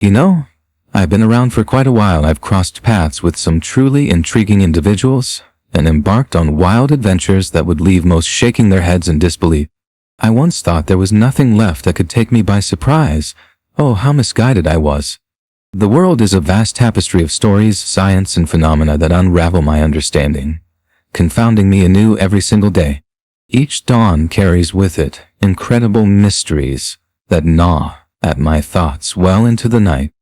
You know, I've been around for quite a while. I've crossed paths with some truly intriguing individuals and embarked on wild adventures that would leave most shaking their heads in disbelief. I once thought there was nothing left that could take me by surprise. Oh, how misguided I was. The world is a vast tapestry of stories, science, and phenomena that unravel my understanding, confounding me anew every single day. Each dawn carries with it incredible mysteries that gnaw at my thoughts well into the night.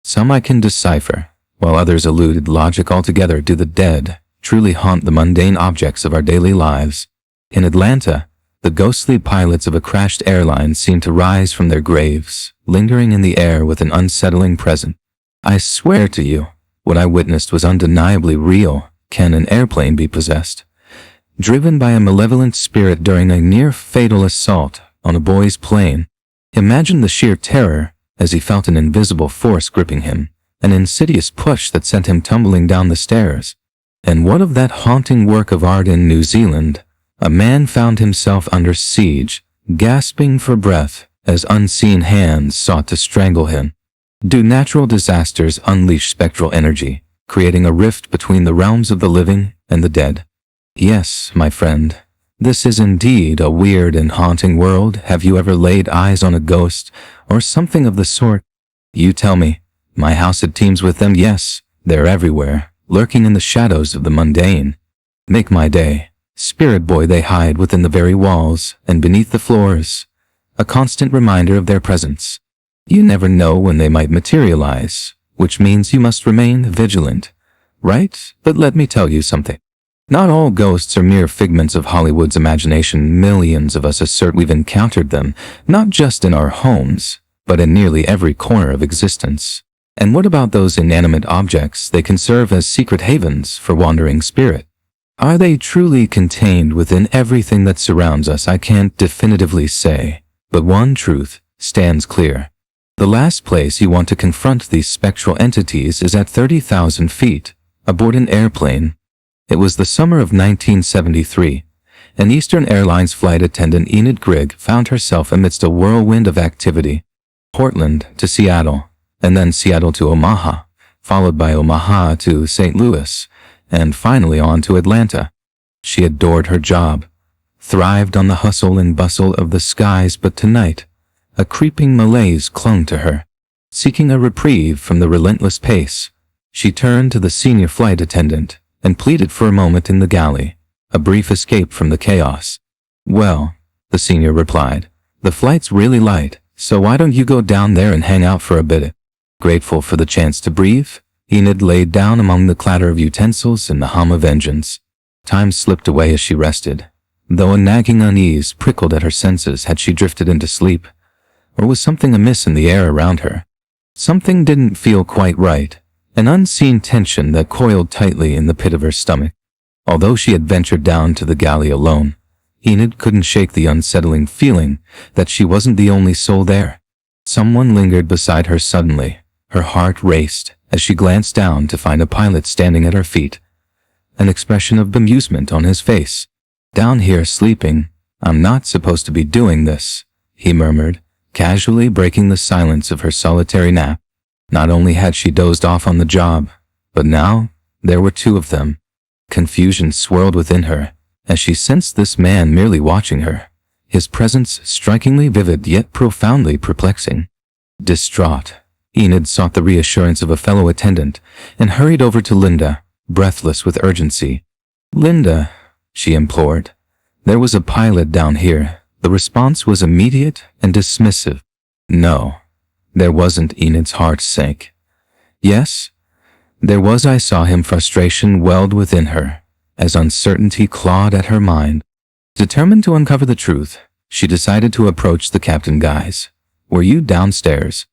Some I can decipher, while others elude logic altogether. Do the dead truly haunt the mundane objects of our daily lives? In Atlanta, the ghostly pilots of a crashed airline seem to rise from their graves, lingering in the air with an unsettling presence. I swear to you, what I witnessed was undeniably real. Can an airplane be possessed? Driven by a malevolent spirit during a near-fatal assault on a boy's plane? Imagine the sheer terror as he felt an invisible force gripping him, an insidious push that sent him tumbling down the stairs. And what of that haunting work of art in New Zealand? A man found himself under siege, gasping for breath as unseen hands sought to strangle him. Do natural disasters unleash spectral energy, creating a rift between the realms of the living and the dead? Yes, my friend, this is indeed a weird and haunting world. Have you ever laid eyes on a ghost or something of the sort? You tell me. My house it teems with them. Yes, they're everywhere, lurking in the shadows of the mundane. Make my day. Spirit boy, they hide within the very walls and beneath the floors, a constant reminder of their presence. You never know when they might materialize, which means you must remain vigilant, right? But let me tell you something. Not all ghosts are mere figments of Hollywood's imagination. Millions of us assert we've encountered them, not just in our homes, but in nearly every corner of existence. And what about those inanimate objects? They can serve as secret havens for wandering spirit. Are they truly contained within everything that surrounds us? I can't definitively say, but one truth stands clear. The last place you want to confront these spectral entities is at 30,000 feet, aboard an airplane. It was the summer of 1973. An Eastern Airlines flight attendant, Enid Grigg, found herself amidst a whirlwind of activity. Portland to Seattle, and then Seattle to Omaha, followed by Omaha to St. Louis, and finally on to Atlanta. She adored her job, thrived on the hustle and bustle of the skies, but tonight, a creeping malaise clung to her. Seeking a reprieve from the relentless pace, she turned to the senior flight attendant and pleaded for a moment in the galley, a brief escape from the chaos. Well, the senior replied, the flight's really light, so why don't you go down there and hang out for a bit? Grateful for the chance to breathe, Enid laid down among the clatter of utensils and the hum of engines. Time slipped away as she rested, though a nagging unease prickled at her senses. Had she drifted into sleep? Or was something amiss in the air around her? Something didn't feel quite right, an unseen tension that coiled tightly in the pit of her stomach. Although she had ventured down to the galley alone, Enid couldn't shake the unsettling feeling that she wasn't the only soul there. Someone lingered beside her suddenly. Her heart raced as she glanced down to find a pilot standing at her feet, an expression of bemusement on his face. Down here sleeping? I'm not supposed to be doing this, he murmured, casually breaking the silence of her solitary nap. Not only had she dozed off on the job, but now there were two of them. Confusion swirled within her as she sensed this man merely watching her, his presence strikingly vivid yet profoundly perplexing. Distraught, Enid sought the reassurance of a fellow attendant and hurried over to Linda, breathless with urgency. Linda, she implored, there was a pilot down here. The response was immediate and dismissive. No, there wasn't. Enid's heart sank. Yes, there was. I saw him. Frustration welled within her as uncertainty clawed at her mind. Determined to uncover the truth, she decided to approach the captain. Guys, were you downstairs?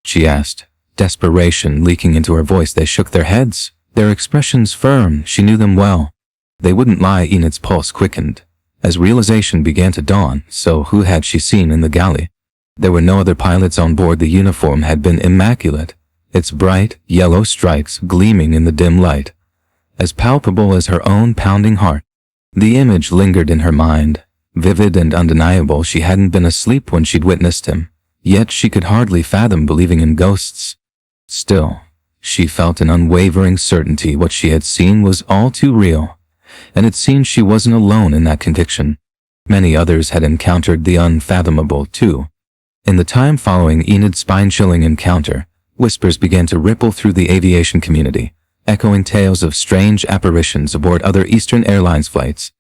She asked, desperation leaking into her voice. They shook their heads, their expressions firm. She knew them well. They wouldn't lie. Enid's pulse quickened as realization began to dawn. So who had she seen in the galley? There were no other pilots on board. The uniform had been immaculate, its bright yellow stripes gleaming in the dim light, as palpable as her own pounding heart. The image lingered in her mind, vivid and undeniable. She hadn't been asleep when she'd witnessed him, yet she could hardly fathom believing in ghosts. Still, she felt an unwavering certainty what she had seen was all too real, and it seemed she wasn't alone in that conviction. Many others had encountered the unfathomable, too. In the time following Enid's spine-chilling encounter, whispers began to ripple through the aviation community, echoing tales of strange apparitions aboard other Eastern Airlines flights.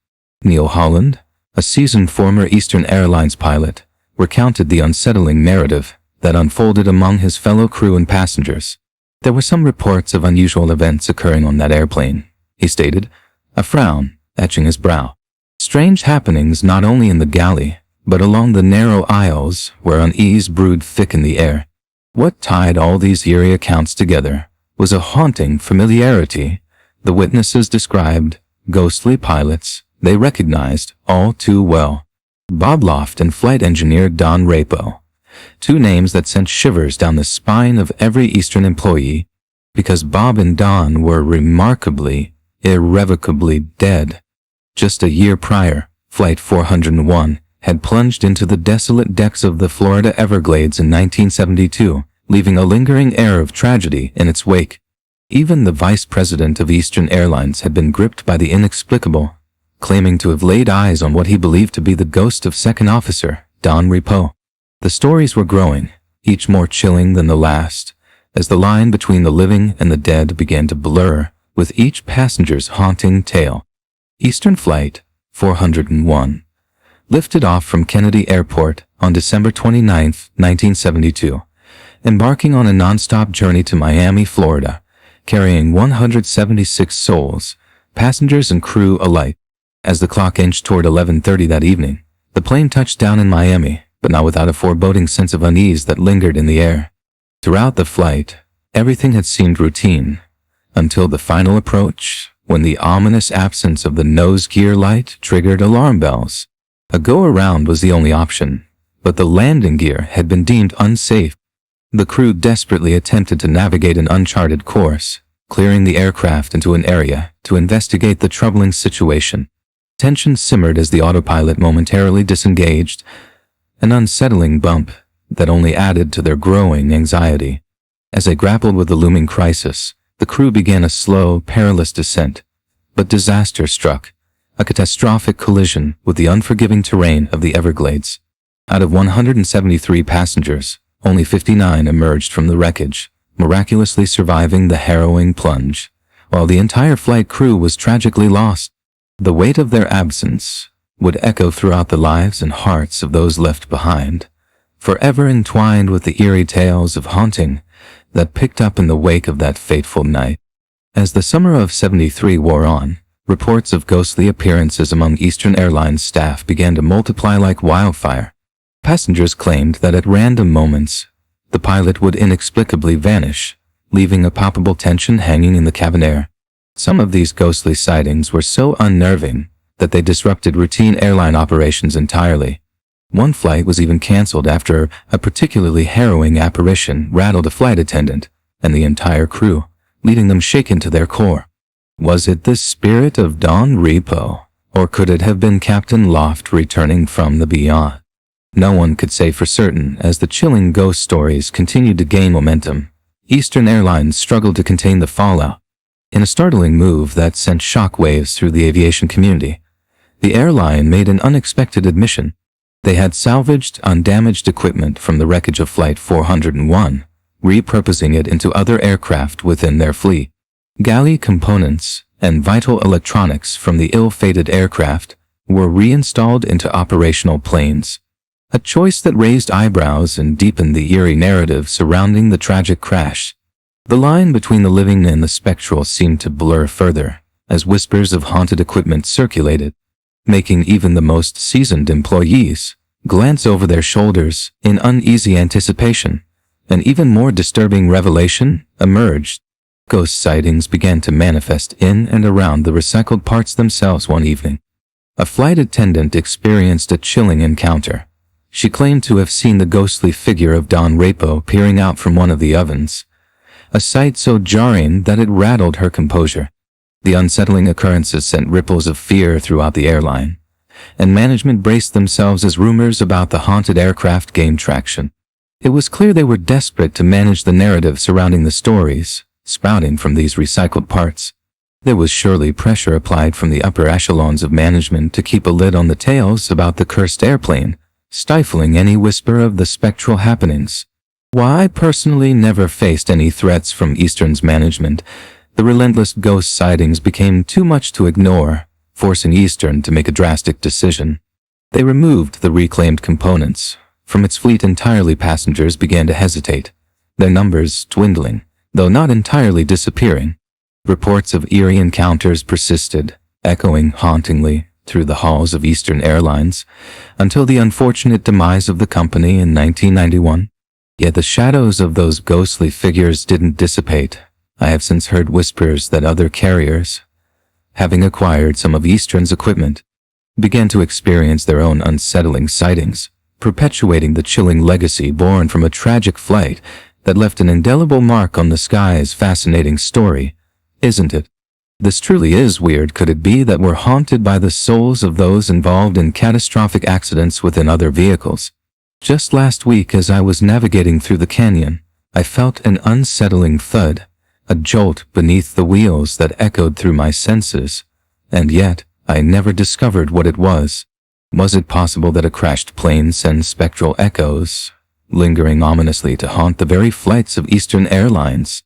Neil Holland, a seasoned former Eastern Airlines pilot, recounted the unsettling narrative that unfolded among his fellow crew and passengers. There were some reports of unusual events occurring on that airplane, he stated, a frown etching his brow. Strange happenings not only in the galley, but along the narrow aisles where unease brewed thick in the air. What tied all these eerie accounts together was a haunting familiarity. The witnesses described ghostly pilots they recognized all too well. Bob Loft and flight engineer Don Rapo, two names that sent shivers down the spine of every Eastern employee, because Bob and Don were remarkably, irrevocably dead. Just a year prior, Flight 401 had plunged into the desolate decks of the Florida Everglades in 1972, leaving a lingering air of tragedy in its wake. Even the vice president of Eastern Airlines had been gripped by the inexplicable, claiming to have laid eyes on what he believed to be the ghost of second officer Don Repo. The stories were growing, each more chilling than the last, as the line between the living and the dead began to blur with each passenger's haunting tale. Eastern Flight 401 lifted off from Kennedy Airport on December 29, 1972, embarking on a non-stop journey to Miami, Florida, carrying 176 souls, passengers and crew alike. As the clock inched toward 11:30 that evening, the plane touched down in Miami, but not without a foreboding sense of unease that lingered in the air. Throughout the flight, everything had seemed routine, until the final approach, when the ominous absence of the nose gear light triggered alarm bells. A go-around was the only option, but the landing gear had been deemed unsafe. The crew desperately attempted to navigate an uncharted course, clearing the aircraft into an area to investigate the troubling situation. Tension simmered as the autopilot momentarily disengaged, an unsettling bump that only added to their growing anxiety. As they grappled with the looming crisis, the crew began a slow, perilous descent, but disaster struck, a catastrophic collision with the unforgiving terrain of the Everglades. Out of 173 passengers, only 59 emerged from the wreckage, miraculously surviving the harrowing plunge, while the entire flight crew was tragically lost. The weight of their absence would echo throughout the lives and hearts of those left behind, forever entwined with the eerie tales of haunting that picked up in the wake of that fateful night. As the summer of '73 wore on, reports of ghostly appearances among Eastern Airlines staff began to multiply like wildfire. Passengers claimed that at random moments, the pilot would inexplicably vanish, leaving a palpable tension hanging in the cabin air. Some of these ghostly sightings were so unnerving that they disrupted routine airline operations entirely. One flight was even canceled after a particularly harrowing apparition rattled a flight attendant and the entire crew, leaving them shaken to their core. Was it the spirit of Don Repo, or could it have been Captain Loft returning from the beyond? No one could say for certain as the chilling ghost stories continued to gain momentum. Eastern Airlines struggled to contain the fallout. In a startling move that sent shockwaves through the aviation community, the airline made an unexpected admission. They had salvaged undamaged equipment from the wreckage of Flight 401, repurposing it into other aircraft within their fleet. Galley components and vital electronics from the ill-fated aircraft were reinstalled into operational planes, a choice that raised eyebrows and deepened the eerie narrative surrounding the tragic crash. The line between the living and the spectral seemed to blur further as whispers of haunted equipment circulated, making even the most seasoned employees glance over their shoulders in uneasy anticipation. An even more disturbing revelation emerged. Ghost sightings began to manifest in and around the recycled parts themselves one evening. A flight attendant experienced a chilling encounter. She claimed to have seen the ghostly figure of Don Repo peering out from one of the ovens, a sight so jarring that it rattled her composure. The unsettling occurrences sent ripples of fear throughout the airline, and management braced themselves as rumors about the haunted aircraft gained traction. It was clear they were desperate to manage the narrative surrounding the stories, sprouting from these recycled parts. There was surely pressure applied from the upper echelons of management to keep a lid on the tales about the cursed airplane, stifling any whisper of the spectral happenings. While I personally never faced any threats from Eastern's management, the relentless ghost sightings became too much to ignore, forcing Eastern to make a drastic decision. They removed the reclaimed components. From its fleet entirely, passengers began to hesitate, their numbers dwindling, though not entirely disappearing. Reports of eerie encounters persisted, echoing hauntingly through the halls of Eastern Airlines, until the unfortunate demise of the company in 1991. Yet the shadows of those ghostly figures didn't dissipate. I have since heard whispers that other carriers, having acquired some of Eastern's equipment, began to experience their own unsettling sightings, perpetuating the chilling legacy born from a tragic flight that left an indelible mark on the sky's fascinating story, isn't it? This truly is weird. Could it be that we're haunted by the souls of those involved in catastrophic accidents within other vehicles? Just last week, as I was navigating through the canyon, I felt an unsettling thud, a jolt beneath the wheels that echoed through my senses, and yet I never discovered what it was. Was it possible that a crashed plane sends spectral echoes, lingering ominously to haunt the very flights of Eastern Airlines?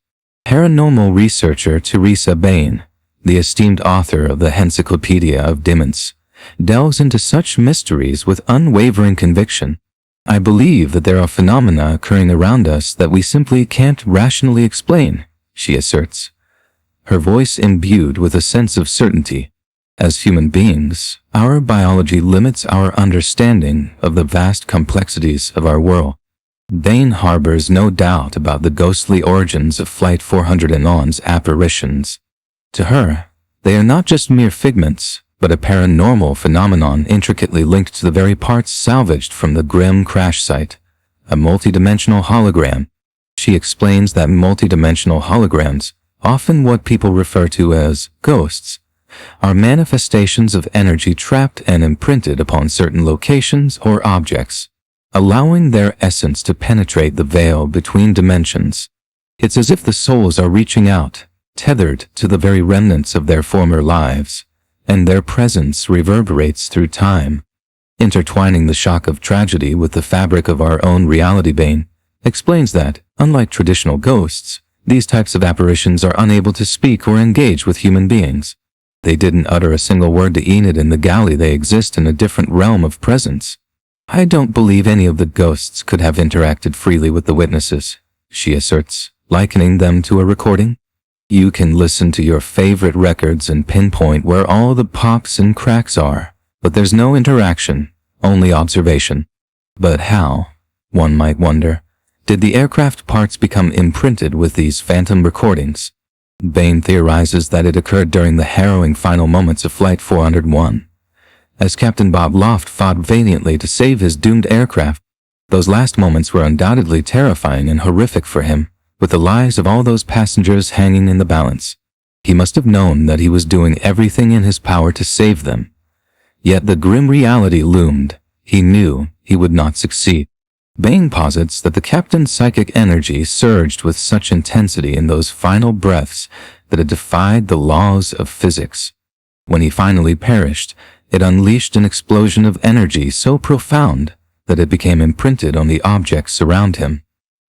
Paranormal researcher Teresa Bain, the esteemed author of the Encyclopedia of Demons, delves into such mysteries with unwavering conviction. I believe that there are phenomena occurring around us that we simply can't rationally explain, she asserts, her voice imbued with a sense of certainty. As human beings, our biology limits our understanding of the vast complexities of our world. Bain harbors no doubt about the ghostly origins of Flight 401's apparitions. To her, they are not just mere figments, but a paranormal phenomenon intricately linked to the very parts salvaged from the grim crash site, a multidimensional hologram. She explains that multidimensional holograms, often what people refer to as ghosts, are manifestations of energy trapped and imprinted upon certain locations or objects, allowing their essence to penetrate the veil between dimensions. It's as if the souls are reaching out, tethered to the very remnants of their former lives, and their presence reverberates through time, intertwining the shock of tragedy with the fabric of our own reality. Bain explains that, unlike traditional ghosts, these types of apparitions are unable to speak or engage with human beings. They didn't utter a single word to Enid in the galley. They exist in a different realm of presence. I don't believe any of the ghosts could have interacted freely with the witnesses, she asserts, likening them to a recording. You can listen to your favorite records and pinpoint where all the pops and cracks are, but there's no interaction, only observation. But how, one might wonder, did the aircraft parts become imprinted with these phantom recordings? Bain theorizes that it occurred during the harrowing final moments of Flight 401. As Captain Bob Loft fought valiantly to save his doomed aircraft, those last moments were undoubtedly terrifying and horrific for him, with the lives of all those passengers hanging in the balance. He must have known that he was doing everything in his power to save them. Yet the grim reality loomed. He knew he would not succeed. Bain posits that the captain's psychic energy surged with such intensity in those final breaths that it defied the laws of physics. When he finally perished, it unleashed an explosion of energy so profound that it became imprinted on the objects around him.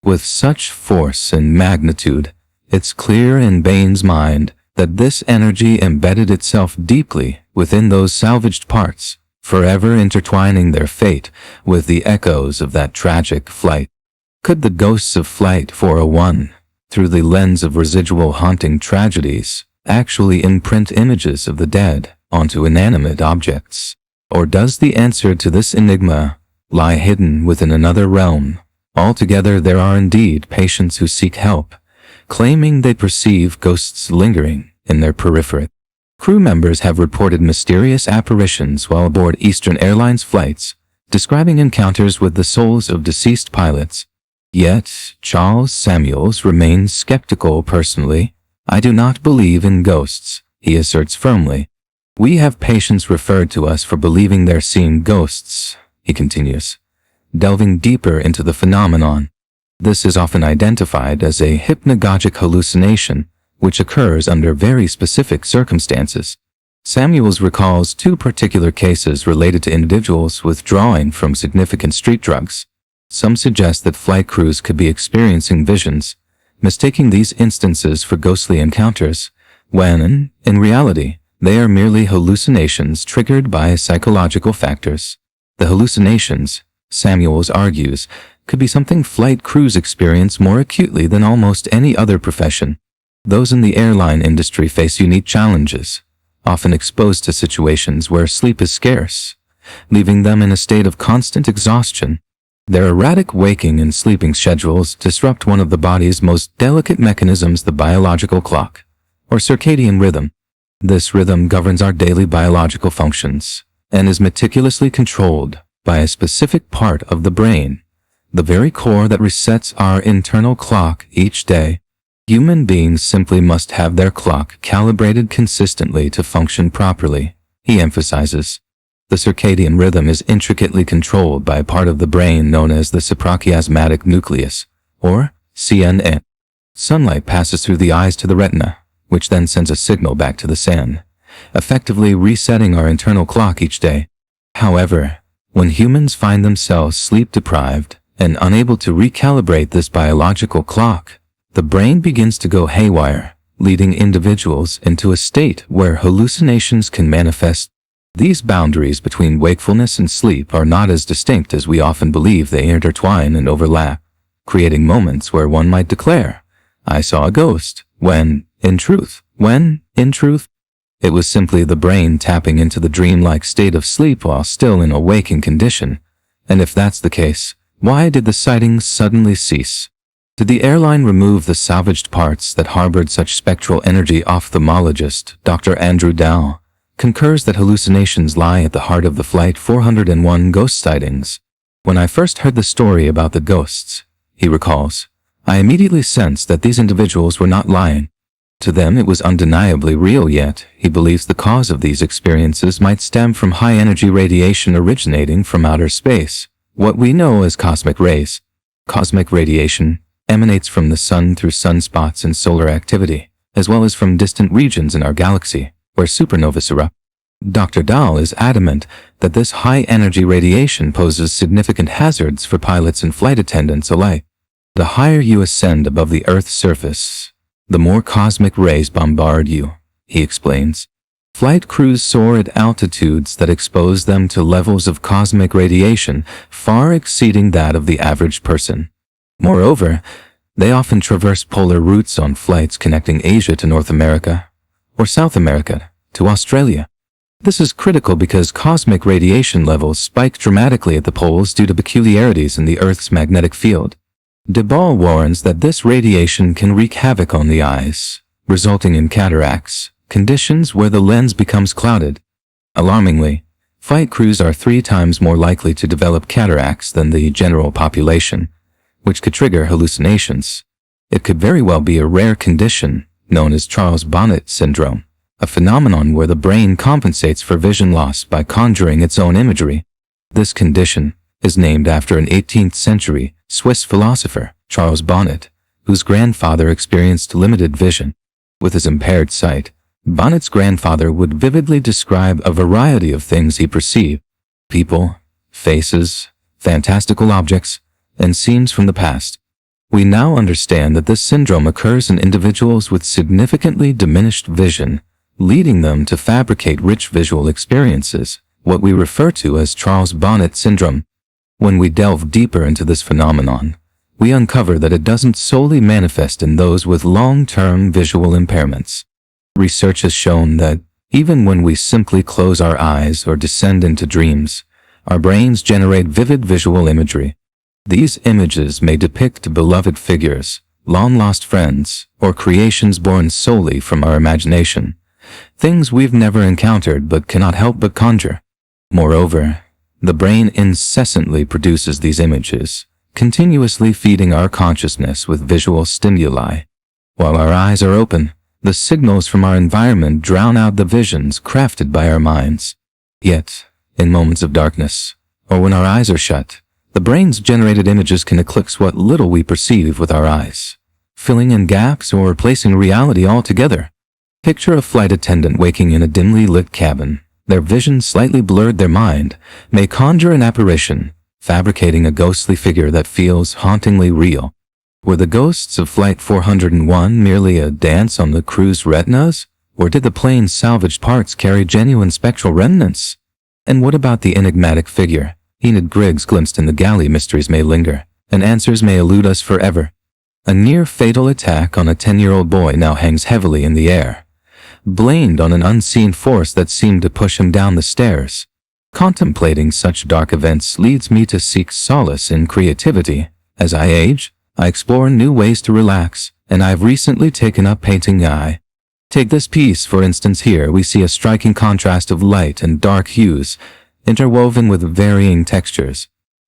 With such force and magnitude, it's clear in Bain's mind that this energy embedded itself deeply within those salvaged parts, forever intertwining their fate with the echoes of that tragic flight. Could the ghosts of Flight 401, through the lens of residual haunting tragedies, actually imprint images of the dead onto inanimate objects? Or does the answer to this enigma lie hidden within another realm? Altogether, there are indeed patients who seek help, claiming they perceive ghosts lingering in their periphery. Crew members have reported mysterious apparitions while aboard Eastern Airlines flights, describing encounters with the souls of deceased pilots. Yet, Charles Samuels remains skeptical. Personally, I do not believe in ghosts, he asserts firmly. We have patients referred to us for believing they're seeing ghosts, he continues. delving deeper into the phenomenon. This is often identified as a hypnagogic hallucination, which occurs under very specific circumstances. Samuels recalls 2 particular cases related to individuals withdrawing from significant street drugs. Some suggest that flight crews could be experiencing visions, mistaking these instances for ghostly encounters, when, in reality, they are merely hallucinations triggered by psychological factors. The hallucinations, Samuels argues, could be something flight crews experience more acutely than almost any other profession. Those in the airline industry face unique challenges, often exposed to situations where sleep is scarce, leaving them in a state of constant exhaustion. Their erratic waking and sleeping schedules disrupt one of the body's most delicate mechanisms, the biological clock, or circadian rhythm. This rhythm governs our daily biological functions and is meticulously controlled by a specific part of the brain, the very core that resets our internal clock each day. Human beings simply must have their clock calibrated consistently to function properly, he emphasizes. The circadian rhythm is intricately controlled by a part of the brain known as the suprachiasmatic nucleus, or CNN. Sunlight passes through the eyes to the retina, which then sends a signal back to the CN, effectively resetting our internal clock each day. However, when humans find themselves sleep-deprived and unable to recalibrate this biological clock, the brain begins to go haywire, leading individuals into a state where hallucinations can manifest. These boundaries between wakefulness and sleep are not as distinct as we often believe. They intertwine and overlap, creating moments where one might declare, "I saw a ghost," when, in truth, it was simply the brain tapping into the dreamlike state of sleep while still in a waking condition. And if that's the case, why did the sightings suddenly cease? Did the airline remove the salvaged parts that harbored such spectral energy? Ophthalmologist Dr. Andrew Dow concurs that hallucinations lie at the heart of the Flight 401 ghost sightings. "When I first heard the story about the ghosts," he recalls, "I immediately sensed that these individuals were not lying. To them it was undeniably real, yet he believes the cause of these experiences might stem from high-energy radiation originating from outer space, what we know as cosmic rays. Cosmic radiation emanates from the sun through sunspots and solar activity, as well as from distant regions in our galaxy, where supernovas erupt. Dr. Dahl is adamant that this high-energy radiation poses significant hazards for pilots and flight attendants alike. The higher you ascend above the Earth's surface, the more cosmic rays bombard you," he explains. Flight crews soar at altitudes that expose them to levels of cosmic radiation far exceeding that of the average person. Moreover, they often traverse polar routes on flights connecting Asia to North America, or South America to Australia. This is critical because cosmic radiation levels spike dramatically at the poles due to peculiarities in the Earth's magnetic field. DeBall warns that this radiation can wreak havoc on the eyes, resulting in cataracts, conditions where the lens becomes clouded. Alarmingly, flight crews are 3 times more likely to develop cataracts than the general population, which could trigger hallucinations. It could very well be a rare condition known as Charles Bonnet syndrome, a phenomenon where the brain compensates for vision loss by conjuring its own imagery. This condition is named after an 18th century Swiss philosopher, Charles Bonnet, whose grandfather experienced limited vision. With his impaired sight, Bonnet's grandfather would vividly describe a variety of things he perceived: people, faces, fantastical objects, and scenes from the past. We now understand that this syndrome occurs in individuals with significantly diminished vision, leading them to fabricate rich visual experiences, what we refer to as Charles Bonnet syndrome. When we delve deeper into this phenomenon, we uncover that it doesn't solely manifest in those with long-term visual impairments. Research has shown that even when we simply close our eyes or descend into dreams, our brains generate vivid visual imagery. These images may depict beloved figures, long-lost friends, or creations born solely from our imagination, things we've never encountered but cannot help but conjure. Moreover, the brain incessantly produces these images, continuously feeding our consciousness with visual stimuli. While our eyes are open, the signals from our environment drown out the visions crafted by our minds. Yet, in moments of darkness, or when our eyes are shut, The brain's generated images can eclipse what little we perceive with our eyes, filling in gaps or replacing reality altogether. Picture a flight attendant waking in a dimly lit cabin. Their vision slightly blurred, their mind may conjure an apparition, fabricating a ghostly figure that feels hauntingly real. Were the ghosts of Flight 401 merely a dance on the crew's retinas? Or did the plane's salvaged parts carry genuine spectral remnants? And what about the enigmatic figure Enid Griggs glimpsed in the galley? Mysteries may linger, and answers may elude us forever. A near-fatal attack on a 10-year-old boy now hangs heavily in the air, blamed on an unseen force that seemed to push him down the stairs. Contemplating such dark events leads me to seek solace in creativity. As I age, I explore new ways to relax, and I've recently taken up painting. Take this piece, for instance. Here we see a striking contrast of light and dark hues, interwoven with varying textures.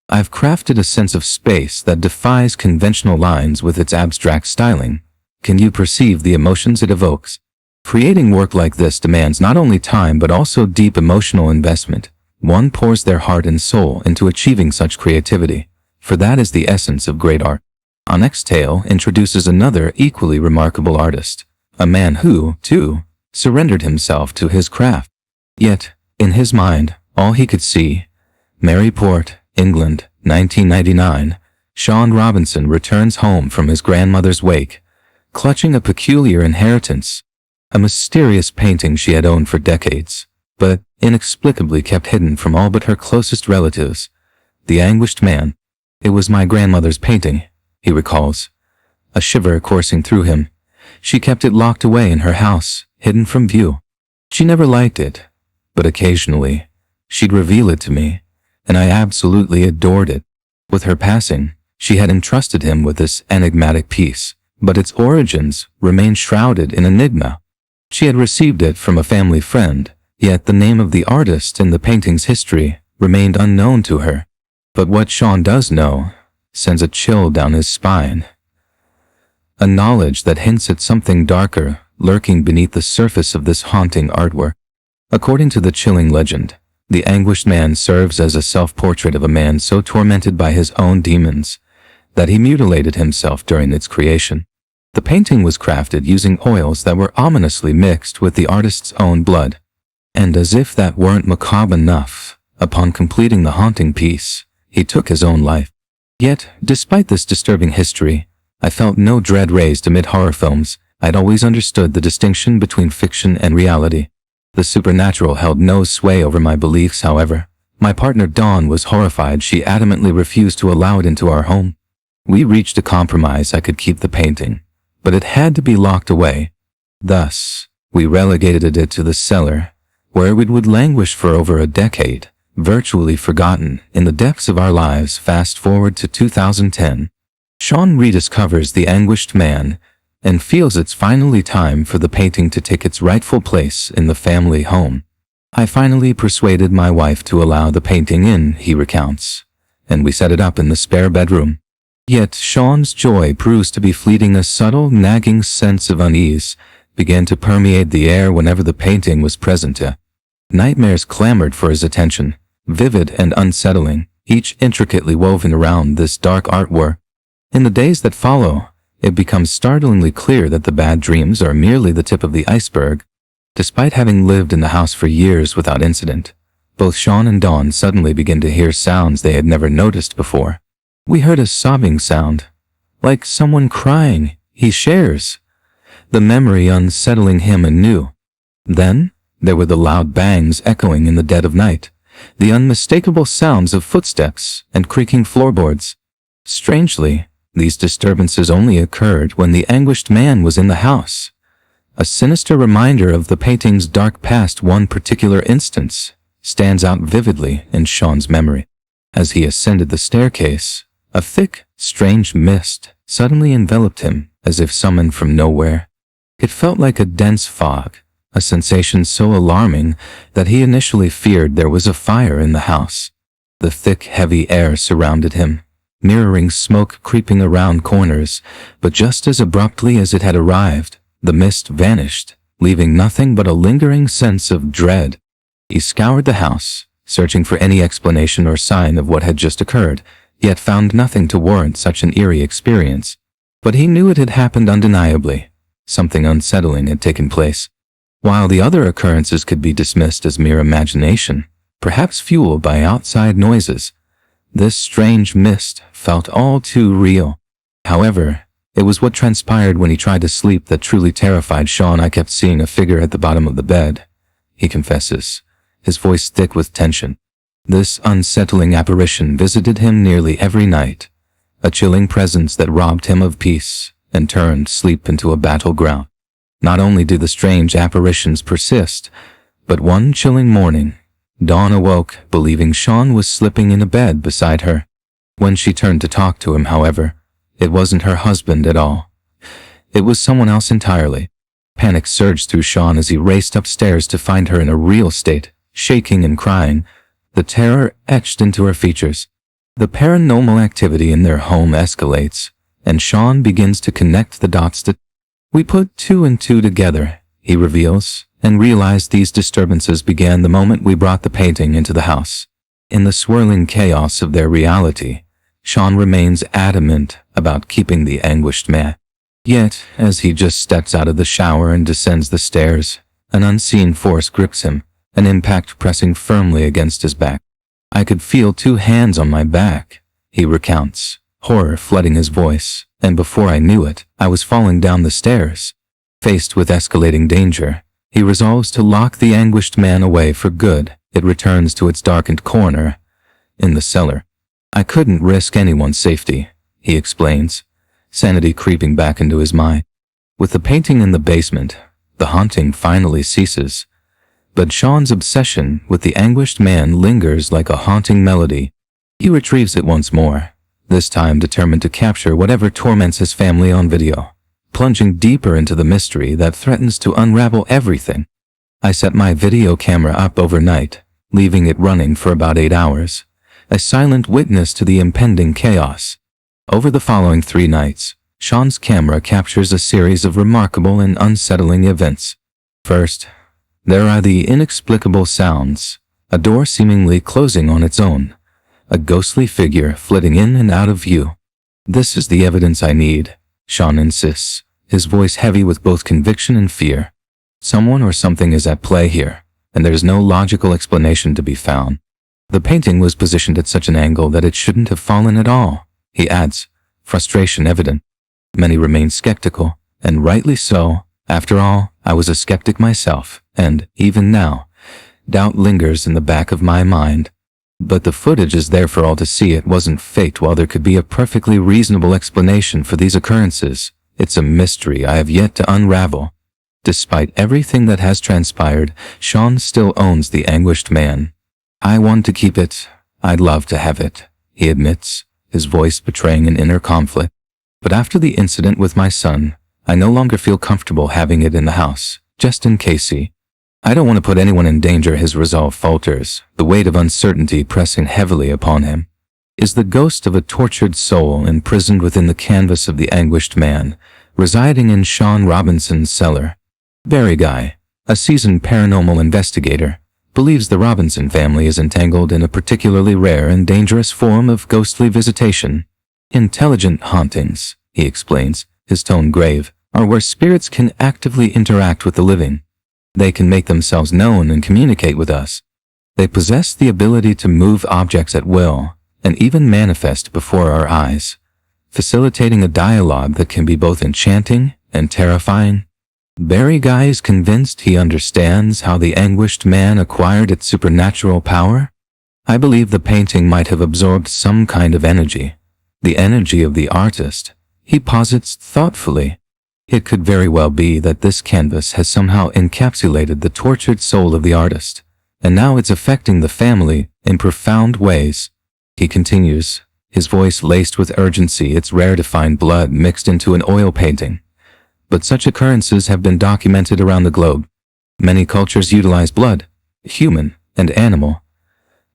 I've crafted a sense of space that defies conventional lines with its abstract styling. Can you perceive the emotions it evokes? Creating work like this demands not only time but also deep emotional investment. One pours their heart and soul into achieving such creativity, for that is the essence of great art. Our next tale introduces another equally remarkable artist, a man who, too, surrendered himself to his craft. Yet, in his mind, all he could see. Maryport, England, 1999. Sean Robinson returns home from his grandmother's wake, clutching a peculiar inheritance, a mysterious painting she had owned for decades, but inexplicably kept hidden from all but her closest relatives. The anguished man. It was my grandmother's painting, he recalls, a shiver coursing through him. She kept it locked away in her house, hidden from view. She never liked it, but occasionally, she'd reveal it to me, and I absolutely adored it. With her passing, she had entrusted him with this enigmatic piece, but its origins remained shrouded in enigma. She had received it from a family friend, yet the name of the artist in the painting's history remained unknown to her. But what Sean does know sends a chill down his spine. A knowledge that hints at something darker lurking beneath the surface of this haunting artwork. According to the chilling legend, the anguished man serves as a self-portrait of a man so tormented by his own demons that he mutilated himself during its creation. The painting was crafted using oils that were ominously mixed with the artist's own blood. And as if that weren't macabre enough, upon completing the haunting piece, he took his own life. Yet, despite this disturbing history, I felt no dread raised amid horror films. I'd always understood the distinction between fiction and reality. The supernatural held no sway over my beliefs, however. My partner Dawn was horrified. She adamantly refused to allow it into our home. We reached a compromise. I could keep the painting, but it had to be locked away. Thus, we relegated it to the cellar, where it would languish for over a decade, virtually forgotten in the depths of our lives. Fast forward to 2010. Sean rediscovers the anguished man and feels it's finally time for the painting to take its rightful place in the family home. I finally persuaded my wife to allow the painting in, he recounts, and we set it up in the spare bedroom. Yet Sean's joy proves to be fleeting. A subtle, nagging sense of unease began to permeate the air whenever the painting was present. Nightmares clamored for his attention, vivid and unsettling, each intricately woven around this dark artwork. In the days that follow, it becomes startlingly clear that the bad dreams are merely the tip of the iceberg. Despite having lived in the house for years without incident, both Sean and Dawn suddenly begin to hear sounds they had never noticed before. We heard a sobbing sound, like someone crying, he shares, the memory unsettling him anew. Then, there were the loud bangs echoing in the dead of night, the unmistakable sounds of footsteps and creaking floorboards. Strangely, these disturbances only occurred when the anguished man was in the house. A sinister reminder of the painting's dark past. One particular instance stands out vividly in Sean's memory. As he ascended the staircase, a thick, strange mist suddenly enveloped him as if summoned from nowhere. It felt like a dense fog, a sensation so alarming that he initially feared there was a fire in the house. The thick, heavy air surrounded him, mirroring smoke creeping around corners, but just as abruptly as it had arrived, the mist vanished, leaving nothing but a lingering sense of dread. He scoured the house, searching for any explanation or sign of what had just occurred, yet found nothing to warrant such an eerie experience. But he knew it had happened undeniably. Something unsettling had taken place. While the other occurrences could be dismissed as mere imagination, perhaps fueled by outside noises, this strange mist felt all too real. However, it was what transpired when he tried to sleep that truly terrified Sean. I kept seeing a figure at the bottom of the bed, he confesses, his voice thick with tension. This unsettling apparition visited him nearly every night, a chilling presence that robbed him of peace and turned sleep into a battleground. Not only do the strange apparitions persist, but one chilling morning, Dawn awoke believing Sean was slipping in a bed beside her. When she turned to talk to him, however, it wasn't her husband at all. It was someone else entirely. Panic surged through Sean as he raced upstairs to find her in a real state, shaking and crying, the terror etched into her features. The paranormal activity in their home escalates, and Sean begins to connect the dots. We put two and two together, he reveals, and realized these disturbances began the moment we brought the painting into the house. In the swirling chaos of their reality, Sean remains adamant about keeping the anguished man. Yet, as he just steps out of the shower and descends the stairs, an unseen force grips him, an impact pressing firmly against his back. I could feel two hands on my back, he recounts, horror flooding his voice, and before I knew it, I was falling down the stairs. Faced with escalating danger, he resolves to lock the anguished man away for good. It returns to its darkened corner in the cellar. I couldn't risk anyone's safety, he explains, sanity creeping back into his mind. With the painting in the basement, the haunting finally ceases. But Sean's obsession with the anguished man lingers like a haunting melody. He retrieves it once more, this time determined to capture whatever torments his family on video, plunging deeper into the mystery that threatens to unravel everything. I set my video camera up overnight, leaving it running for about 8 hours, a silent witness to the impending chaos. Over the following 3 nights, Sean's camera captures a series of remarkable and unsettling events. First, there are the inexplicable sounds, a door seemingly closing on its own, a ghostly figure flitting in and out of view. This is the evidence I need, Sean insists, his voice heavy with both conviction and fear. Someone or something is at play here, and there's no logical explanation to be found. The painting was positioned at such an angle that it shouldn't have fallen at all, he adds, frustration evident. Many remain skeptical, and rightly so. After all, I was a skeptic myself, and, even now, doubt lingers in the back of my mind. But the footage is there for all to see. It wasn't faked. While there could be a perfectly reasonable explanation for these occurrences, it's a mystery I have yet to unravel. Despite everything that has transpired, Sean still owns the anguished man. I want to keep it. I'd love to have it, he admits, his voice betraying an inner conflict. But after the incident with my son, I no longer feel comfortable having it in the house, just in case I don't want to put anyone in danger. His resolve falters, the weight of uncertainty pressing heavily upon him. Is the ghost of a tortured soul imprisoned within the canvas of the anguished man, residing in Sean Robinson's cellar? Barry Guy, a seasoned paranormal investigator, believes the Robinson family is entangled in a particularly rare and dangerous form of ghostly visitation. Intelligent hauntings, he explains, his tone grave, are where spirits can actively interact with the living. They can make themselves known and communicate with us. They possess the ability to move objects at will and even manifest before our eyes, facilitating a dialogue that can be both enchanting and terrifying. Barry Guy is convinced he understands how the anguished man acquired its supernatural power. I believe the painting might have absorbed some kind of energy, the energy of the artist, he posits thoughtfully. It could very well be that this canvas has somehow encapsulated the tortured soul of the artist, and now it's affecting the family in profound ways. He continues, his voice laced with urgency. It's rare to find blood mixed into an oil painting, but such occurrences have been documented around the globe. Many cultures utilize blood, human and animal,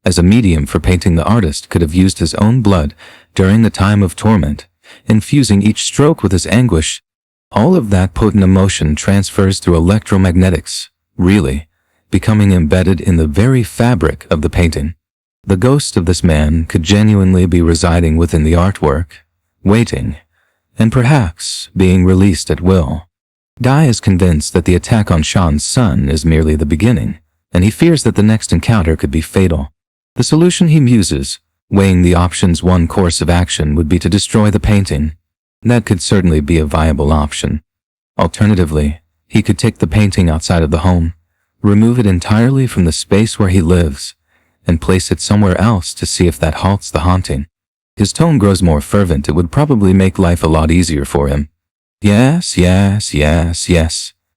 as a medium for painting. The artist could have used his own blood during the time of torment, infusing each stroke with his anguish. All of that potent emotion transfers through electromagnetics, really, becoming embedded in the very fabric of the painting. The ghost of this man could genuinely be residing within the artwork, waiting, and perhaps being released at will. Dai is convinced that the attack on Sean's son is merely the beginning, and he fears that the next encounter could be fatal. The solution he muses, weighing the options, one course of action would be to destroy the painting. That could certainly be a viable option. Alternatively, he could take the painting outside of the home, remove it entirely from the space where he lives, and place it somewhere else to see if that halts the haunting. His tone grows more fervent. It would probably make life a lot easier for him.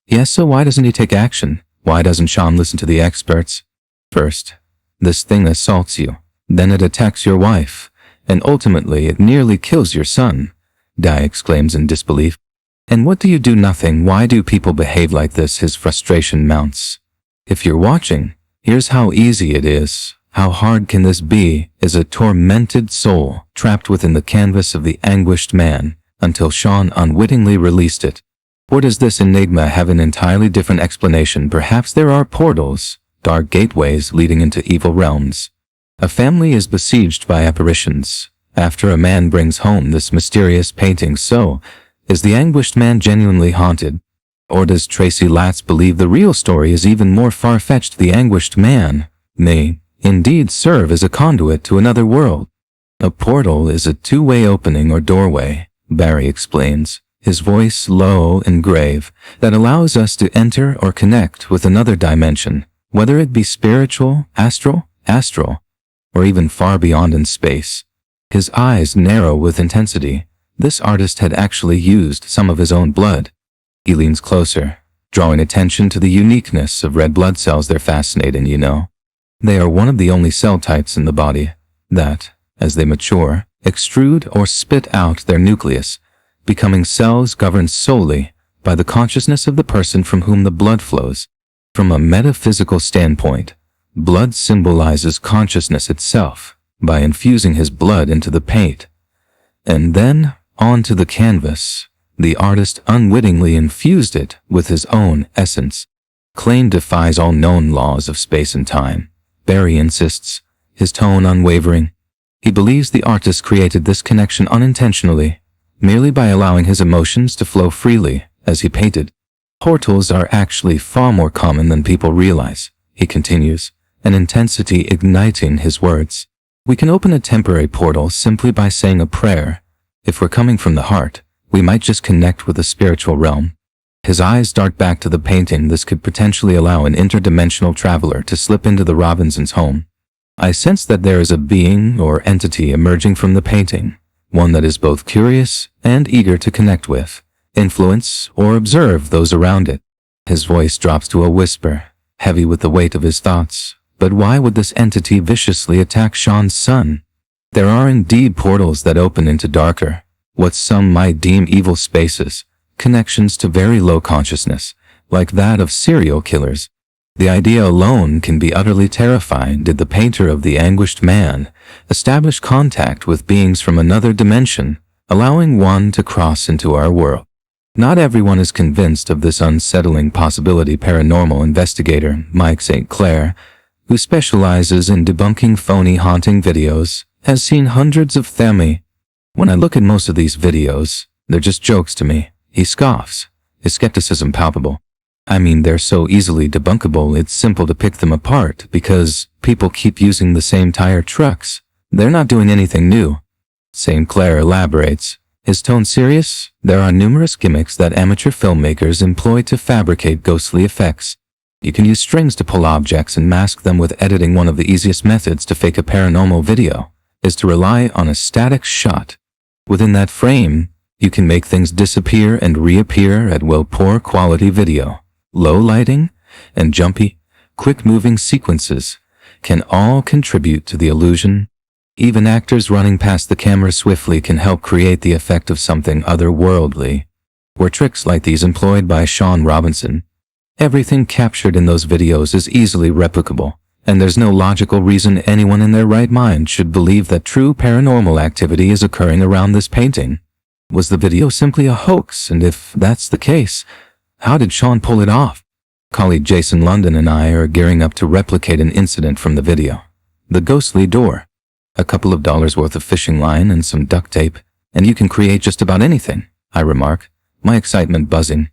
Yes, so why doesn't he take action? Why doesn't Sean listen to the experts? First, this thing assaults you, then it attacks your wife, and ultimately it nearly kills your son, Dai exclaims in disbelief. And what do you do? Nothing. Why do people behave like this? His frustration mounts. If you're watching, here's how easy it is. How hard can this be? Is a tormented soul trapped within the canvas of the anguished man until Sean unwittingly released it. Or does this enigma have an entirely different explanation? Perhaps there are portals, dark gateways leading into evil realms. A family is besieged by apparitions after a man brings home this mysterious painting. So, is the anguished man genuinely haunted? Or does Tracy Latz believe the real story is even more far-fetched? The anguished man may indeed serve as a conduit to another world. A portal is a two-way opening or doorway, Barry explains, his voice low and grave, that allows us to enter or connect with another dimension, whether it be spiritual, astral, or even far beyond in space. His eyes narrow with intensity. This artist had actually used some of his own blood. He leans closer, drawing attention to the uniqueness of red blood cells. They're fascinating, you know. They are one of the only cell types in the body that, as they mature, extrude or spit out their nucleus, becoming cells governed solely by the consciousness of the person from whom the blood flows. From a metaphysical standpoint, blood symbolizes consciousness itself by infusing his blood into the paint. And then, onto the canvas, the artist unwittingly infused it with his own essence. Klein defies all known laws of space and time. Barry insists, his tone unwavering. He believes the artist created this connection unintentionally, merely by allowing his emotions to flow freely as he painted. Portals are actually far more common than people realize, he continues, an intensity igniting his words. We can open a temporary portal simply by saying a prayer. If we're coming from the heart, we might just connect with the spiritual realm. His eyes dart back to the painting. This could potentially allow an interdimensional traveler to slip into the Robinsons' home. I sense that there is a being or entity emerging from the painting, one that is both curious and eager to connect with, influence, or observe those around it. His voice drops to a whisper, heavy with the weight of his thoughts. But why would this entity viciously attack Sean's son? There are indeed portals that open into darker, what some might deem evil spaces, connections to very low consciousness, like that of serial killers. The idea alone can be utterly terrifying. Did the painter of the anguished man establish contact with beings from another dimension, allowing one to cross into our world? Not everyone is convinced of this unsettling possibility. Paranormal investigator Mike St. Clair, who specializes in debunking phony haunting videos, has seen hundreds of them. When I look at most of these videos, they're just jokes to me. He scoffs, his skepticism palpable. I mean, they're so easily debunkable, it's simple to pick them apart because people keep using the same tire trucks. They're not doing anything new. St. Clair elaborates, his tone serious. There are numerous gimmicks that amateur filmmakers employ to fabricate ghostly effects. You can use strings to pull objects and mask them with editing. One of the easiest methods to fake a paranormal video is to rely on a static shot. Within that frame, you can make things disappear and reappear at will. Poor quality video, low lighting, and jumpy, quick-moving sequences can all contribute to the illusion. Even actors running past the camera swiftly can help create the effect of something otherworldly. Were tricks like these employed by Sean Robinson? Everything captured in those videos is easily replicable, and there's no logical reason anyone in their right mind should believe that true paranormal activity is occurring around this painting. Was the video simply a hoax? And if that's the case, how did Sean pull it off? Colleague Jason London and I are gearing up to replicate an incident from the video. The ghostly door. A couple of dollars worth of fishing line and some duct tape, and you can create just about anything, I remark, my excitement buzzing.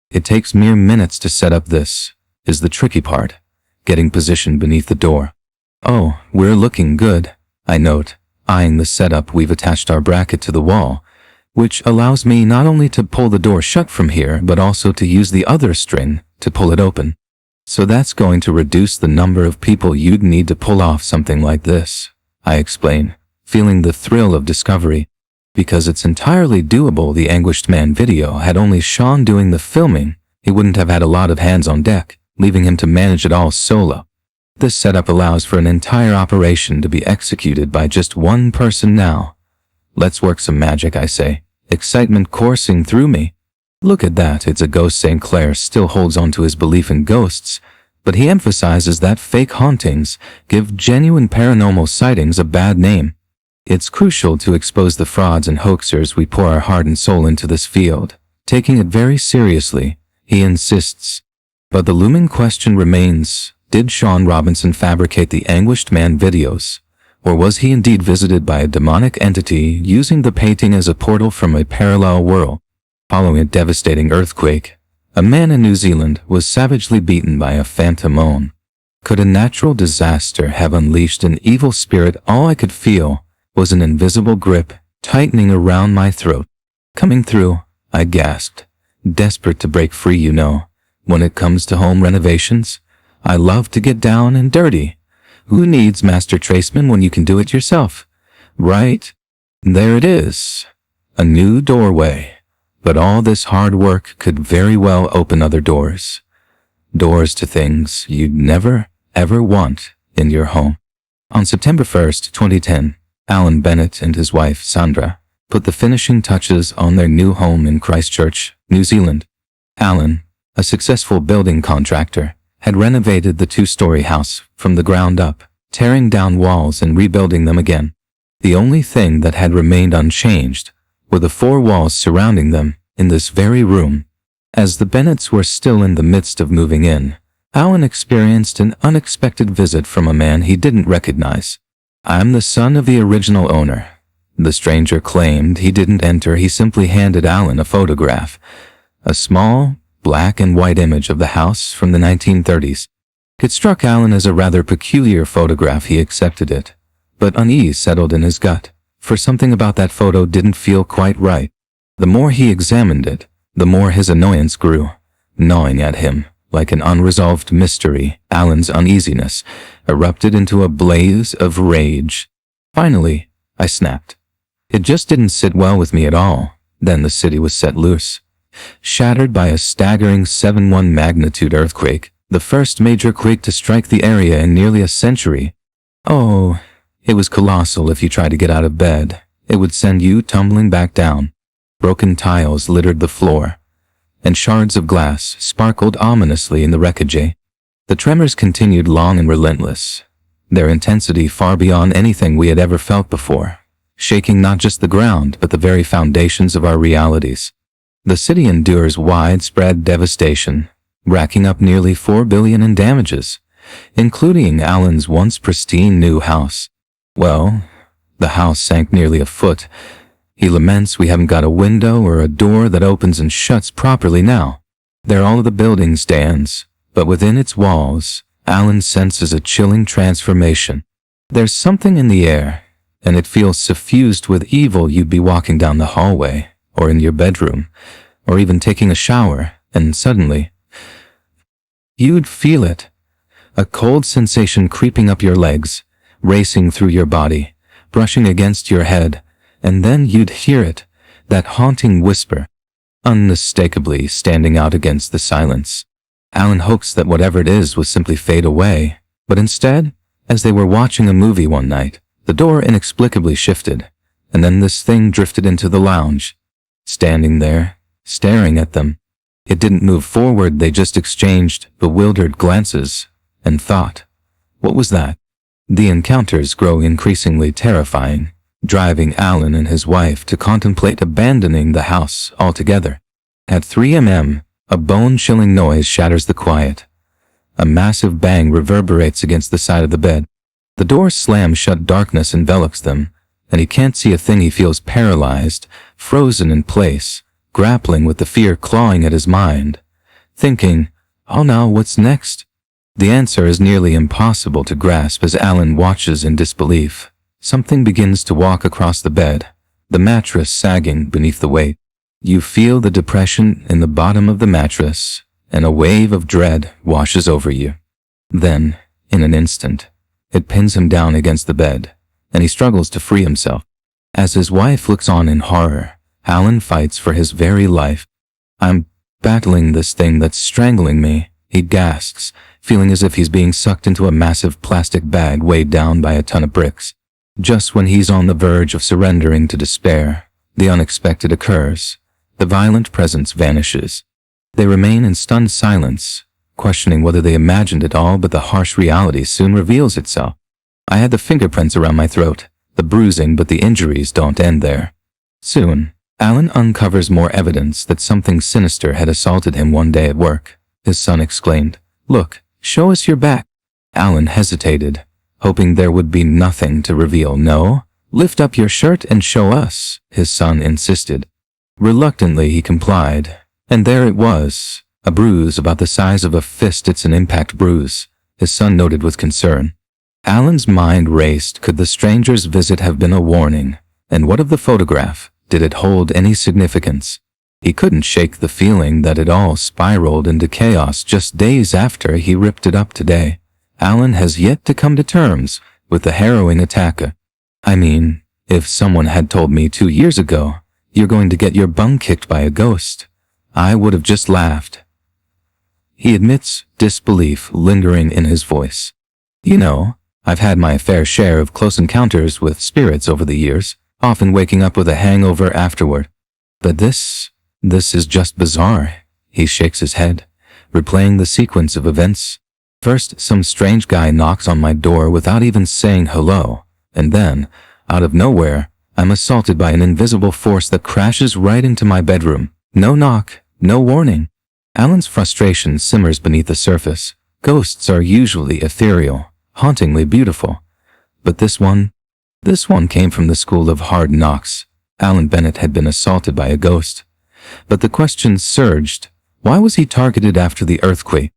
It takes mere minutes to set up. This is the tricky part, getting positioned beneath the door. Oh, we're looking good, I note, eyeing the setup. We've attached our bracket to the wall, which allows me not only to pull the door shut from here, but also to use the other string to pull it open. So that's going to reduce the number of people you'd need to pull off something like this, I explain, feeling the thrill of discovery. Because it's entirely doable. The Anguished Man video had only Sean doing the filming. He wouldn't have had a lot of hands on deck, leaving him to manage it all solo. This setup allows for an entire operation to be executed by just one person now. Let's work some magic, I say, excitement coursing through me. Look at that, it's a ghost. St. Clair still holds on to his belief in ghosts, but he emphasizes that fake hauntings give genuine paranormal sightings a bad name. It's crucial to expose the frauds and hoaxers. We pour our heart and soul into this field, taking it very seriously, he insists. But the looming question remains, did Sean Robinson fabricate the Anguished Man videos? Or was he indeed visited by a demonic entity using the painting as a portal from a parallel world? Following a devastating earthquake, a man in New Zealand was savagely beaten by a phantom moan. Could a natural disaster have unleashed an evil spirit? All I could feel was an invisible grip tightening around my throat. Coming through, I gasped, desperate to break free. You know, when it comes to home renovations, I love to get down and dirty. Who needs master tradesmen when you can do it yourself? Right? There it is. A new doorway. But all this hard work could very well open other doors. Doors to things you'd never, ever want in your home. On September 1st, 2010, Alan Bennett and his wife, Sandra, put the finishing touches on their new home in Christchurch, New Zealand. Alan, a successful building contractor, had renovated the two-story house from the ground up, tearing down walls and rebuilding them again. The only thing that had remained unchanged were the four walls surrounding them in this very room. As the Bennetts were still in the midst of moving in, Alan experienced an unexpected visit from a man he didn't recognize. "I'm the son of the original owner," the stranger claimed. He didn't enter. He simply handed Alan a photograph, a small, black and white image of the house from the 1930s. It struck Alan as a rather peculiar photograph. He accepted it, but unease settled in his gut, for something about that photo didn't feel quite right. The more he examined it, the more his annoyance grew, gnawing at him like an unresolved mystery. Alan's uneasiness erupted into a blaze of rage. Finally, I snapped. It just didn't sit well with me at all. Then the city was set loose, shattered by a staggering 7.1 magnitude earthquake, the first major quake to strike the area in nearly a century. Oh, it was colossal. If you tried to get out of bed, it would send you tumbling back down. Broken tiles littered the floor, and shards of glass sparkled ominously in the wreckage. The tremors continued, long and relentless, their intensity far beyond anything we had ever felt before, shaking not just the ground but the very foundations of our realities. The city endures widespread devastation, racking up nearly $4 billion in damages, including Alan's once pristine new house. Well, the house sank nearly a foot. He laments, "We haven't got a window or a door that opens and shuts properly now." There all of the building stands, but within its walls, Alan senses a chilling transformation. There's something in the air, and it feels suffused with evil. You'd be walking down the hallway, or in your bedroom, or even taking a shower, and suddenly, you'd feel it. A cold sensation creeping up your legs, racing through your body, brushing against your head, and then you'd hear it, that haunting whisper, unmistakably standing out against the silence. Alan hopes that whatever it is will simply fade away, but instead, as they were watching a movie one night, the door inexplicably shifted, and then this thing drifted into the lounge, standing there, staring at them. It didn't move forward. They just exchanged bewildered glances and thought, what was that? The encounters grow increasingly terrifying, driving Alan and his wife to contemplate abandoning the house altogether. At 3 a.m., a bone-chilling noise shatters the quiet. A massive bang reverberates against the side of the bed. The doors slam shut, darkness envelops them, and he can't see a thing. He feels paralyzed, frozen in place, grappling with the fear clawing at his mind, thinking, "Oh no, what's next?" The answer is nearly impossible to grasp as Alan watches in disbelief. Something begins to walk across the bed, the mattress sagging beneath the weight. You feel the depression in the bottom of the mattress, and a wave of dread washes over you. Then, in an instant, it pins him down against the bed, and he struggles to free himself. As his wife looks on in horror, Alan fights for his very life. "I'm battling this thing that's strangling me," he gasps, feeling as if he's being sucked into a massive plastic bag weighed down by a ton of bricks. Just when he's on the verge of surrendering to despair, the unexpected occurs. The violent presence vanishes. They remain in stunned silence, questioning whether they imagined it all, but the harsh reality soon reveals itself. I had the fingerprints around my throat, the bruising, but the injuries don't end there. Soon, Alan uncovers more evidence that something sinister had assaulted him one day at work. His son exclaimed, "Look, show us your back." Alan hesitated, hoping there would be nothing to reveal. "No, lift up your shirt and show us," his son insisted. Reluctantly, he complied, and there it was, a bruise about the size of a fist. "It's an impact bruise," his son noted with concern. Alan's mind raced. Could the stranger's visit have been a warning? And what of the photograph? Did it hold any significance? He couldn't shake the feeling that it all spiraled into chaos just days after he ripped it up today. Alan has yet to come to terms with the harrowing attack. "I mean, if someone had told me 2 years ago, you're going to get your bum kicked by a ghost, I would have just laughed." He admits, disbelief lingering in his voice. "You know, I've had my fair share of close encounters with spirits over the years, often waking up with a hangover afterward. But this is just bizarre." He shakes his head, replaying the sequence of events. "First, some strange guy knocks on my door without even saying hello, and then, out of nowhere, I'm assaulted by an invisible force that crashes right into my bedroom. No knock, no warning." Alan's frustration simmers beneath the surface. Ghosts are usually ethereal, hauntingly beautiful. But this one came from the school of hard knocks. Alan Bennett had been assaulted by a ghost. But the questions surged. Why was he targeted after the earthquake?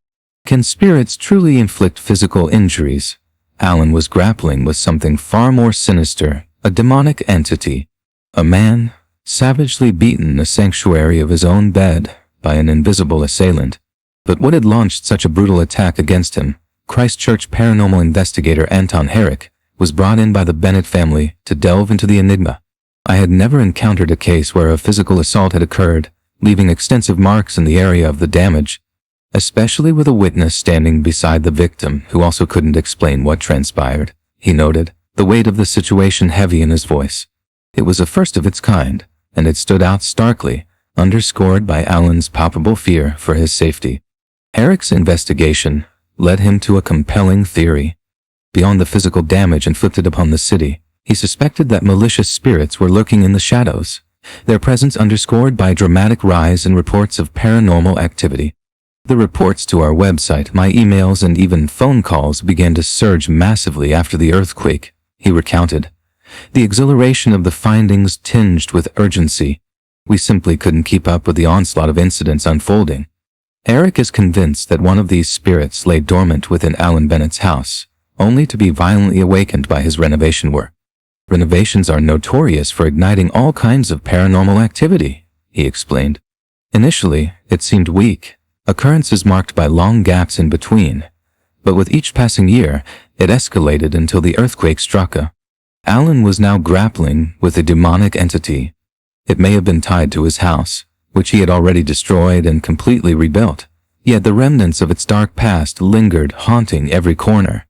Can spirits truly inflict physical injuries? Alan was grappling with something far more sinister, a demonic entity. A man, savagely beaten in a sanctuary of his own bed by an invisible assailant. But what had launched such a brutal attack against him? Christchurch paranormal investigator Anton Herrick was brought in by the Bennett family to delve into the enigma. I had never encountered a case where a physical assault had occurred, leaving extensive marks in the area of the damage, especially with a witness standing beside the victim who also couldn't explain what transpired. He noted, the weight of the situation heavy in his voice. It was a first of its kind, and it stood out starkly, underscored by Alan's palpable fear for his safety. Herrick's investigation led him to a compelling theory. Beyond the physical damage inflicted upon the city, he suspected that malicious spirits were lurking in the shadows, their presence underscored by a dramatic rise in reports of paranormal activity. The reports to our website, my emails, and even phone calls began to surge massively after the earthquake, he recounted. The exhilaration of the findings tinged with urgency. We simply couldn't keep up with the onslaught of incidents unfolding. Eric is convinced that one of these spirits lay dormant within Alan Bennett's house, only to be violently awakened by his renovation work. Renovations are notorious for igniting all kinds of paranormal activity, he explained. Initially, it seemed weak, occurrences marked by long gaps in between, but with each passing year, it escalated until the earthquake struck. Alan was now grappling with a demonic entity. It may have been tied to his house, which he had already destroyed and completely rebuilt, yet the remnants of its dark past lingered, haunting every corner.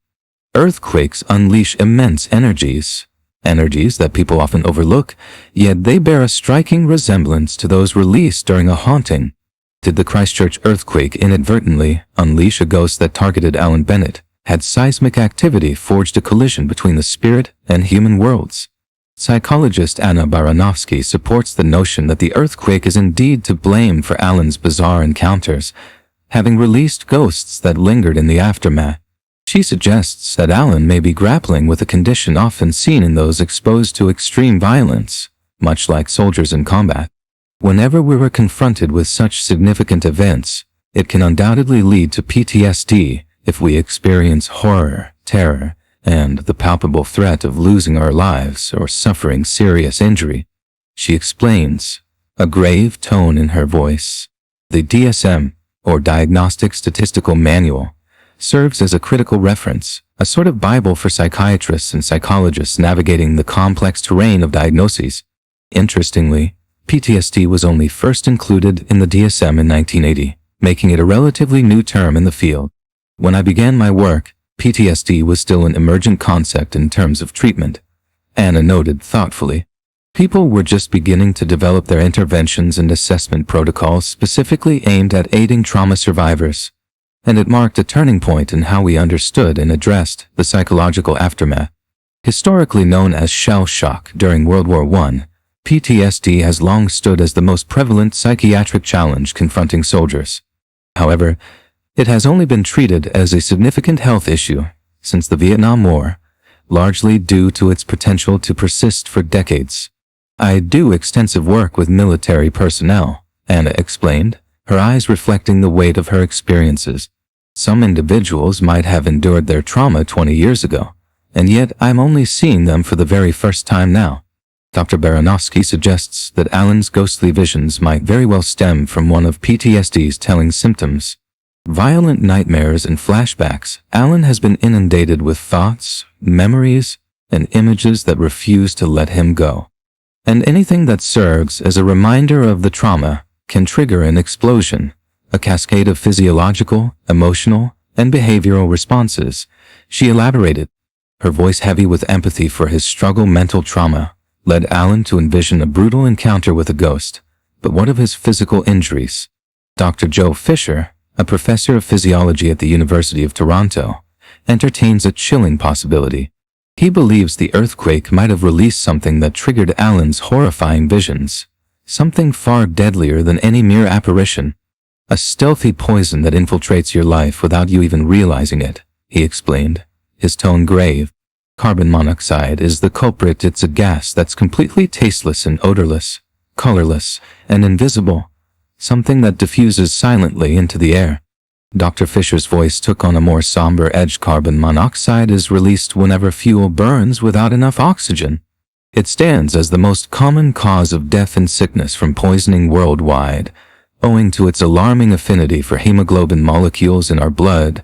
Earthquakes unleash immense energies that people often overlook, yet they bear a striking resemblance to those released during a haunting. Did the Christchurch earthquake inadvertently unleash a ghost that targeted Alan Bennett? Had seismic activity forged a collision between the spirit and human worlds? Psychologist Anna Baranovsky supports the notion that the earthquake is indeed to blame for Alan's bizarre encounters, having released ghosts that lingered in the aftermath. She suggests that Alan may be grappling with a condition often seen in those exposed to extreme violence, much like soldiers in combat. Whenever we are confronted with such significant events, it can undoubtedly lead to PTSD if we experience horror, terror, and the palpable threat of losing our lives or suffering serious injury. She explains, a grave tone in her voice. The DSM, or Diagnostic Statistical Manual, serves as a critical reference, a sort of Bible for psychiatrists and psychologists navigating the complex terrain of diagnoses. Interestingly, PTSD was only first included in the DSM in 1980, making it a relatively new term in the field. When I began my work, PTSD was still an emergent concept in terms of treatment. Anna noted thoughtfully. People were just beginning to develop their interventions and assessment protocols specifically aimed at aiding trauma survivors, and it marked a turning point in how we understood and addressed the psychological aftermath. Historically known as shell shock during World War I, PTSD has long stood as the most prevalent psychiatric challenge confronting soldiers. However, it has only been treated as a significant health issue since the Vietnam War, largely due to its potential to persist for decades. I do extensive work with military personnel, Anna explained, her eyes reflecting the weight of her experiences. Some individuals might have endured their trauma 20 years ago, and yet I'm only seeing them for the very first time now. Dr. Baranowski suggests that Alan's ghostly visions might very well stem from one of PTSD's telling symptoms. Violent nightmares and flashbacks. Alan has been inundated with thoughts, memories, and images that refuse to let him go. And anything that serves as a reminder of the trauma can trigger an explosion, a cascade of physiological, emotional, and behavioral responses. She elaborated, her voice heavy with empathy for his struggle. Mental trauma led Alan to envision a brutal encounter with a ghost. But what of his physical injuries? Dr. Joe Fisher, a professor of physiology at the University of Toronto, entertains a chilling possibility. He believes the earthquake might have released something that triggered Alan's horrifying visions, something far deadlier than any mere apparition. A stealthy poison that infiltrates your life without you even realizing it, he explained, his tone grave. Carbon monoxide is the culprit. It's a gas that's completely tasteless and odorless, colorless, and invisible, something that diffuses silently into the air. Dr. Fisher's voice took on a more somber edge. Carbon monoxide is released whenever fuel burns without enough oxygen. It stands as the most common cause of death and sickness from poisoning worldwide, owing to its alarming affinity for hemoglobin molecules in our blood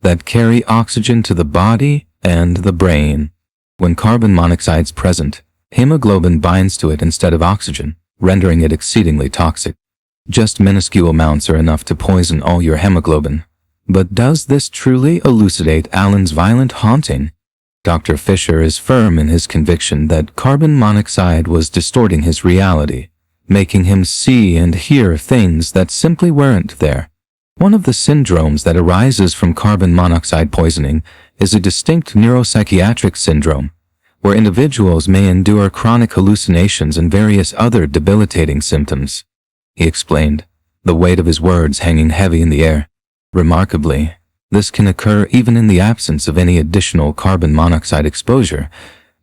that carry oxygen to the body and the brain. When carbon monoxide is present, hemoglobin binds to it instead of oxygen, rendering it exceedingly toxic. Just minuscule amounts are enough to poison all your hemoglobin. But does this truly elucidate Alan's violent haunting? Dr. Fisher is firm in his conviction that carbon monoxide was distorting his reality, making him see and hear things that simply weren't there. One of the syndromes that arises from carbon monoxide poisoning is a distinct neuropsychiatric syndrome, where individuals may endure chronic hallucinations and various other debilitating symptoms. He explained, the weight of his words hanging heavy in the air. Remarkably, this can occur even in the absence of any additional carbon monoxide exposure.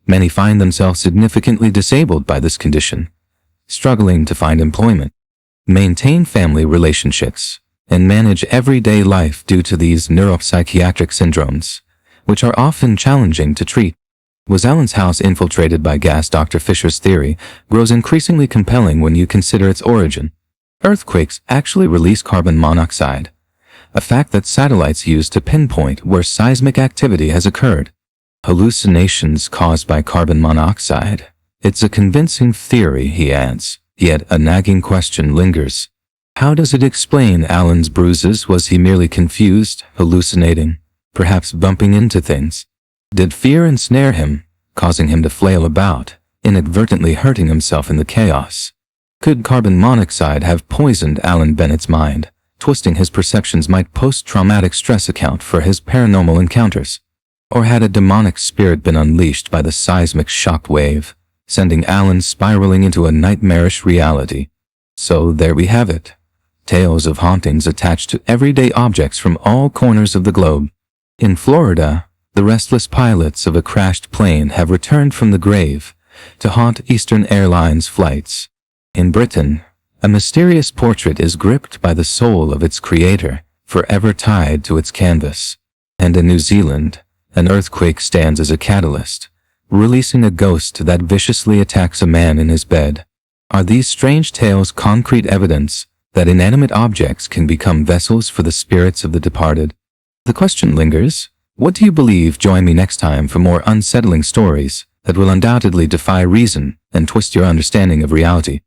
Many find themselves significantly disabled by this condition, struggling to find employment, maintain family relationships, and manage everyday life due to these neuropsychiatric syndromes, which are often challenging to treat. Was Alan's house infiltrated by gas? Dr. Fisher's theory grows increasingly compelling when you consider its origin. Earthquakes actually release carbon monoxide, a fact that satellites use to pinpoint where seismic activity has occurred. Hallucinations caused by carbon monoxide. It's a convincing theory, he adds, yet a nagging question lingers. How does it explain Alan's bruises? Was he merely confused, hallucinating, perhaps bumping into things? Did fear ensnare him, causing him to flail about, inadvertently hurting himself in the chaos? Could carbon monoxide have poisoned Alan Bennett's mind, twisting his perceptions? Might post-traumatic stress account for his paranormal encounters? Or had a demonic spirit been unleashed by the seismic shock wave, sending Alan spiraling into a nightmarish reality? So there we have it. Tales of hauntings attached to everyday objects from all corners of the globe. In Florida, the restless pilots of a crashed plane have returned from the grave to haunt Eastern Airlines flights. In Britain, a mysterious portrait is gripped by the soul of its creator, forever tied to its canvas. And in New Zealand, an earthquake stands as a catalyst, releasing a ghost that viciously attacks a man in his bed. Are these strange tales concrete evidence that inanimate objects can become vessels for the spirits of the departed? The question lingers, what do you believe? Join me next time for more unsettling stories that will undoubtedly defy reason and twist your understanding of reality.